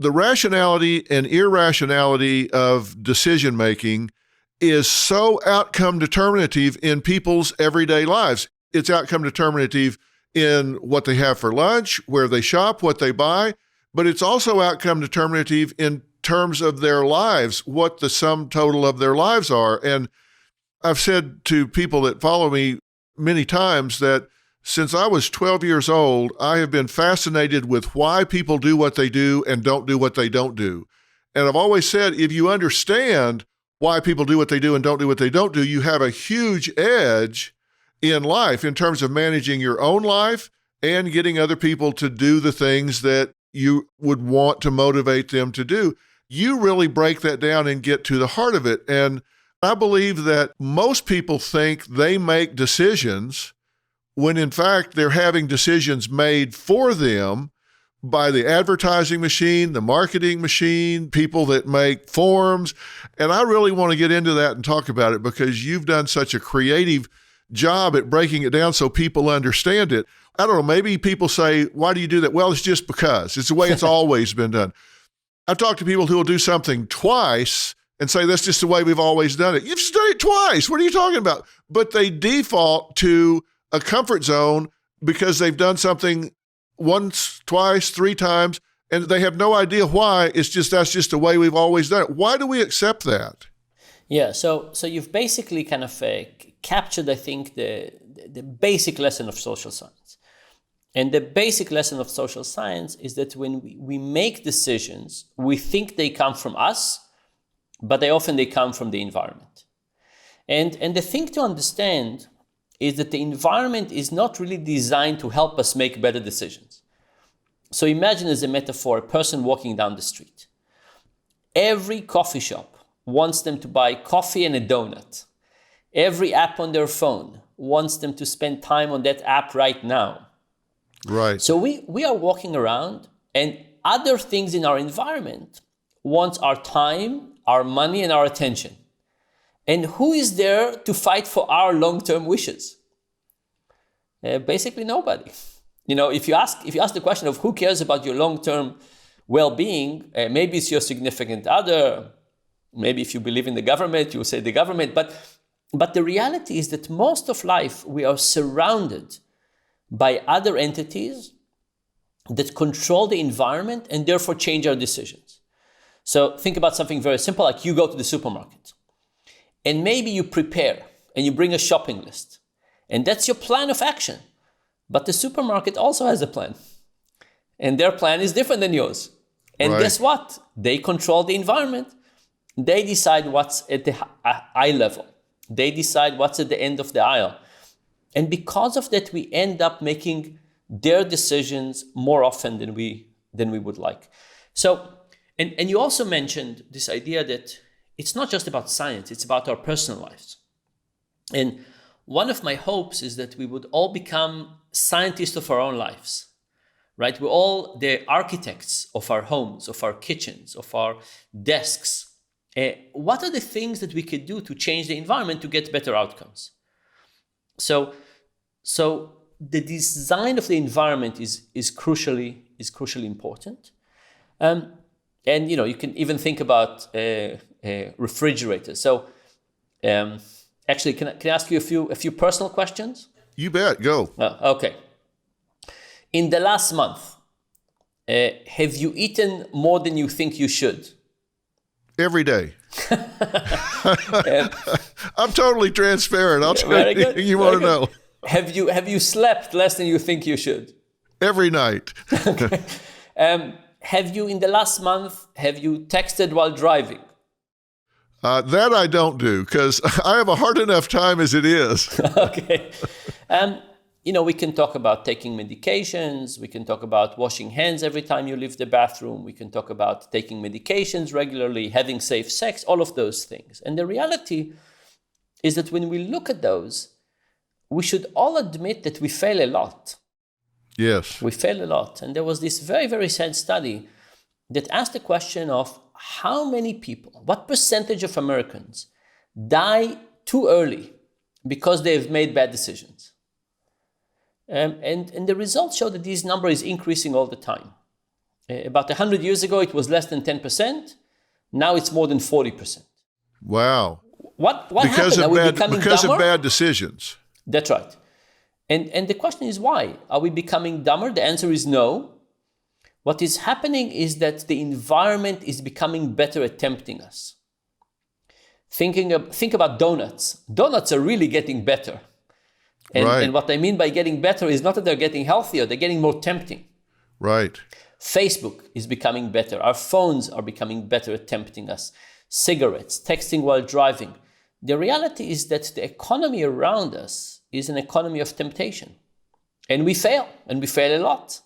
the rationality and irrationality of decision making is so outcome determinative in people's everyday lives. It's outcome determinative in what they have for lunch, where they shop, what they buy, but it's also outcome determinative in terms of their lives, what the sum total of their lives are. And I've said to people that follow me many times that since I was 12 years old, I have been fascinated with why people do what they do and don't do what they don't do. And I've always said, if you understand why people do what they do and don't do what they don't do, you have a huge edge in life in terms of managing your own life and getting other people to do the things that you would want to motivate them to do. You really break that down and get to the heart of it. And I believe that most people think they make decisions when in fact they're having decisions made for them by the advertising machine, the marketing machine, people that make forms. And I really want to get into that and talk about it because you've done such a creative job at breaking it down so people understand it. I don't know, maybe people say, why do you do that? Well, it's just because. It's the way it's always been done. I've talked to people who will do something twice and say, that's just the way we've always done it. You've just done it twice. What are you talking about? But they default to a comfort zone because they've done something once, twice, three times, and they have no idea why. It's just, that's just the way we've always done it. Why do we accept that? Yeah, so you've basically kind of captured, I think, the basic lesson of social science. And the basic lesson of social science is that when we make decisions, we think they come from us, but they come from the environment. And the thing to understand is that the environment is not really designed to help us make better decisions. So imagine as a metaphor, a person walking down the street. Every coffee shop wants them to buy coffee and a donut. Every app on their phone wants them to spend time on that app right now. Right. So we are walking around and other things in our environment want our time, our money, and our attention. And who is there to fight for our long-term wishes? Basically nobody. You know, if you ask the question of who cares about your long-term well-being, maybe it's your significant other. Maybe if you believe in the government, you will say the government. But the reality is that most of life we are surrounded by other entities that control the environment and therefore change our decisions. So think about something very simple, like you go to the supermarket. And maybe you prepare and you bring a shopping list. And that's your plan of action. But the supermarket also has a plan. And their plan is different than yours. And guess what? They control the environment. They decide what's at the eye level. They decide what's at the end of the aisle. And because of that, we end up making their decisions more often than we would like. So, and you also mentioned this idea that it's not just about science, it's about our personal lives. And one of my hopes is that we would all become scientists of our own lives, right? We're all the architects of our homes, of our kitchens, of our desks. What are the things that we could do to change the environment to get better outcomes? So the design of the environment is crucially important. And you know, you can even think about refrigerators. So actually, can I ask you a few personal questions? You bet. Go. Okay. In the last month, have you eaten more than you think you should? Every day. I'm totally transparent. I'll tell you anything you want to know. Have you slept less than you think you should? Every night. Okay. Have you, in the last month, have you texted while driving? That I don't do because I have a hard enough time as it is. Okay. You know, we can talk about taking medications. We can talk about washing hands every time you leave the bathroom. We can talk about taking medications regularly, having safe sex, all of those things. And the reality is that when we look at those, we should all admit that we fail a lot. Yes. We fail a lot. And there was this very, very sad study that asked the question of how many people, what percentage of Americans die too early because they've made bad decisions. And the results show that this number is increasing all the time. About 100 years ago, it was less than 10%. Now it's more than 40%. Wow. What happened? Are we becoming because dumber? of bad decisions. That's right. And the question is why? Are we becoming dumber? The answer is no. What is happening is that the environment is becoming better at tempting us. Think about donuts. Donuts are really getting better. And what I mean by getting better is not that they're getting healthier, they're getting more tempting. Right. Facebook is becoming better. Our phones are becoming better at tempting us. Cigarettes, texting while driving. The reality is that the economy around us is an economy of temptation. And we fail a lot.